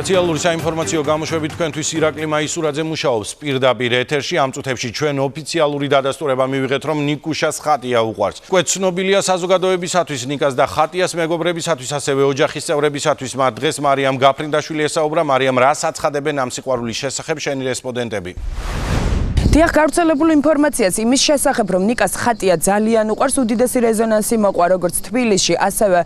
სპეციალური საინფორმაციო გამოშვებით თქვენთვის ირაკლი მაისურაძე მუშაობს პირდაპირ ეთერში. ამ წუთებში ჩვენ ოფიციალური დადასტურება მივიღეთ, რომ ნიკუშას ხატია უყვარს. უკვე ცნობილია საზოგადოებისათვის ნიკას და ხატიას მეგობრებისათვის, ასევე ოჯახის წევრებისათვის. მათ დღეს მარიამ გაფრინდაშვილი ესაუბრა. მარიამ, რას აცხადებენ ამ სიყვარულის შესახებ შენი რესპონდენტები? დიახ, გავრცელებული ინფორმაციას იმის შესახებ, რომ ნიკას ხატია ძალიან უყვარს, უდიდესი რეზონანსი მოყვა როგორც თბილისში, ასევე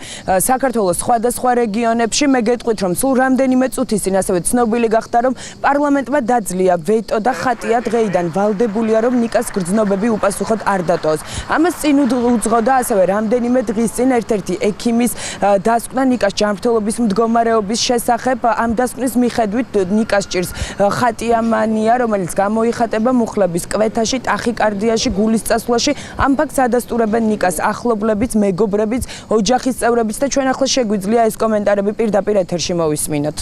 საქართველოს სხვადასხვა რეგიონებში. მე გეტყვით, რომ სულ რამდენიმე წუთის წინ ასევე ცნობილი გახდა, რომ პარლამენტმა დაძლია ვეტო და ხატია დღეიდან ვალდებულია, რომ ნიკას გრძნობები უპასუხოდ არ დატოვოს. ამას წინ უძღოდა ასევე რამდენიმე დღის წინ ერთ-ერთი ექიმის დასკვნა ნიკას ჯანმრთელობის მდგომარეობის შესახებ. ამ დასკვნის მიხედვით ნიკას ჭირს ხატია მანია, რომელიც გამოიხატება მუხლების კვეთაში, ტახიკარდიაში, გულის წასვლაში. ამ ფაქტს ადასტურებენ ნიკას ახლობლებიც, მეგობრებიც, ოჯახის წევრებიც და ჩვენ ახლა შეგვიძლია ეს კომენტარები პირდაპირ ეთერში მოვისმინოთ.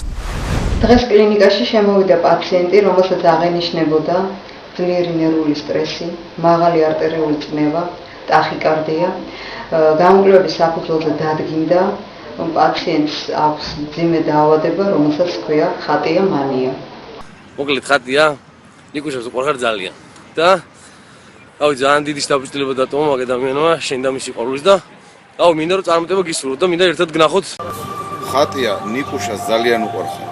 დღეს კლინიკაში შემოვიდა პაციენტი, რომელსაც აღენიშნებოდა ძლიერი ნერვული სტრესი, მაღალი არტერიული წნევა, ტახიკარდია. გამოკვლევების საფუძველზე დადგინდა, რომ პაციენტს აქვს მძიმე დაავადება, რომელსაც ჰქვია ხატია მანია. მოკლედ ხატია ნიკუშას უყვარხარ ძალიან და ავი ძალიან დიდი შთაბეჭდილება დატოვა მაგ ადამიანმა შენ და მისი ყვარულის და აუ მინდა რომ წარმატება გისურვოთ და მინდა ერთად გნახოთ. ხატია ნიკუშას ძალიან უყვარხარ.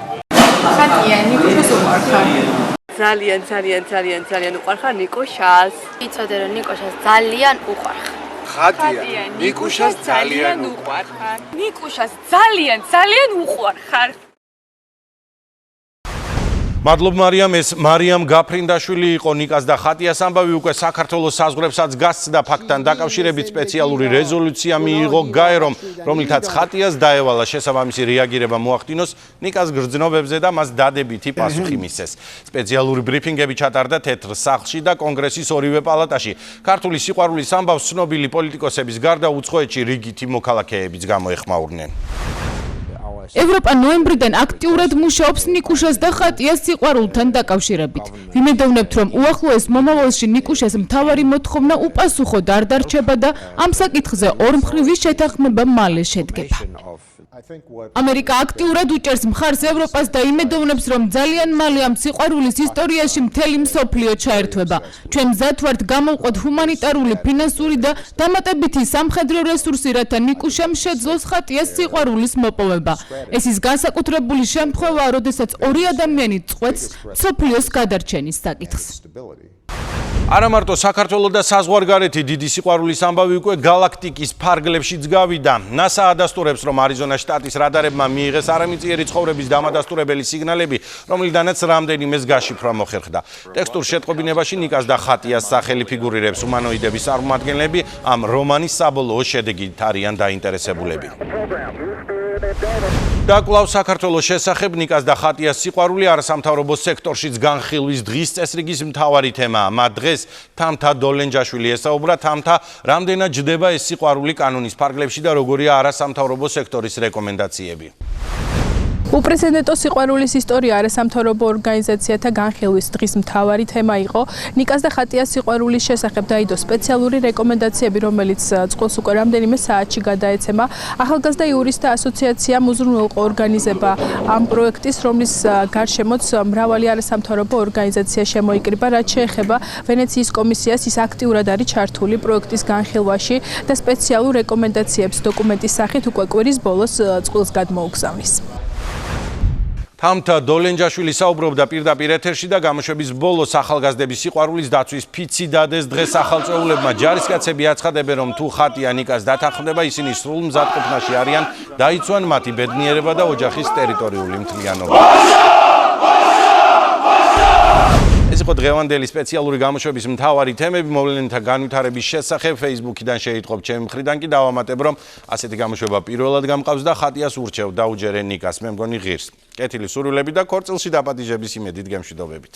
ხატია ნიკუშას უყვარხარ. ძალიან უყვარხარ ნიკუშას. იცოდე რომ ნიკუშას ძალიან უყვარხარ. ხატია ნიკუშას ძალიან უყვარხარ. ნიკუშას ძალიან უყვარხარ. მადლობ მარიამ, ეს მარიამ გაფრინდაშვილი იყო. ნიკას და ხატიას ამბავი უკვე საქართველოს საზღვრებსაც გასცდა. ფაქტთან დაკავშირებით სპეციალური რეზოლუცია მიიღო გაერომ, რომლითაც ხატიას დაევალა შესაბამისი რეაგირება მოახდინოს ნიკას გრძნობებზე და მას დადებითი პასუხი მისცეს. სპეციალური ბრიფინგები ჩატარდა თეთრ სახლში და კონგრესის ორივე პალატაში. ქართული სიყვარულის ამბავს ცნობილი პოლიტიკოსების გარდა უცხოეთში რიგითი მოქალაქეებიც გამოეხმაურნენ. ევროპა ნოემბრიდან აქტიურად მუშაობს ნიკუშას და ხატიას სიყვარულთან დაკავშირებით. ვიმედოვნებთ, რომ უახლოეს მომავალში ნიკუშას მთავარი მოთხოვნა უპასუხოდ არ დარჩება და ამ საკითხზე ორმხრივი შეთანხმება მალე შედგება. ამერიკა აქტიურად უჭერს მხარს ევროპას და იმედოვნებს, რომ ძალიან მალე ამ სიყვარულის ისტორიაში მთელი მსოფლიო ჩაერთვება. ჩვენ მზად ვართ გამოვყოთ ჰუმანიტარული, ფინანსური და დამატებითი სამხედრო რესურსი, რათა ნიკუშამ შეძლოს ხატიას სიყვარულის მოპოვება. ეს ის განსაკუთრებული შემთხვევაა, როდესაც ორი ადამიანი წყვეტს მსოფლიოს გადარჩენის საკითხს. არა მარტო საქართველოს და საზღვარგარეთი დიდი სიყვარულის ამბავი უკვე გალაქტიკის ფარგლებშიც გავიდა. NASA ადასტურებს, რომ არიზონას შტატის რადარებმა მიიღეს არამიწიერი ცხოვრების დამადასტურებელი სიგნალები, რომლიდანაც რამდენიმეს გაშიფრვა მოხერხდა. ტექსტურ შეტყობინებაში ნიკას და ხატიას სახელი ფიგურირებს. უმანოიდების წარმომადგენლები ამ რომანის საბოლოო შედეგით არიან დაინტერესებულები. და კვლავ საქართველოს შესახებ ნიკას და ხატიას სიყვარული არასამთავრობო სექტორშიც განხილვის დღის წესრიგის მთავარი თემაა. მათ დღეს თამთა დოლენჯაშვილი ესაუბრა თამთა, რამდენად ჯდება ეს სიყვარული კანონის ფარგლებში და როგორია არასამთავრობო სექტორის რეკომენდაციები. უპრეცედენტო სიყვარულის ისტორია არასამთავრობო ორგანიზაციათა განხილვის დღის მთავარი თემა იყო. ნიკას და ხატიას სიყვარულის შესახებ დაიდო სპეციალური რეკომენდაციები, რომელიც წყვილს უკვე რამდენიმე საათში გადაეცემა. ახალგაზრდა იურისტთა ასოციაციამ უზრუნველყო ორგანიზება ამ პროექტის, რომლის გარშემოც მრავალი არასამთავრობო ორგანიზაცია შემოიკრიბა, რაც შეეხება ვენეციის კომისიას. ის აქტიურად არის ჩართული პროექტის განხილვაში და სპეციალურ რეკომენდაციებს დოკუმენტის სახით უკვე კვირის ბოლოს წყვილს გადმოუგზავნის. თამთა დოლენჯაშვილი საუბრობდა პირდაპირ ეთერში და გამოშვების ბოლოს ახალგაზრდების სიყვარულის დაცვის ფიცი დადეს დღეს ახალწეულებმა. ჯარისკაცები აცხადებენ, რომ თუ ხატია ნიკას დათანხმდება, ისინი სრულ მზადყოფნაში არიან, დაიცვან მათი ბედნიერება და ოჯახის ტერიტორიული მთლიანობა. ეს იყო დღევანდელი სპეციალური გამოშვების მთავარი თემები. მოვლენათა განვითარების შესახებ Facebook-იდან შეიტყობ ჩემი მხრიდან კი დავამატებ, რომ ასეთი გამოშვება პირველად გამყავს და ხატიას ურჩევ დაუჯერე ნიკას. მე მგონი ღირს. კეთილი სურვილები და ქორწილში დაპატიჟების იმედით გემშვიდობებით.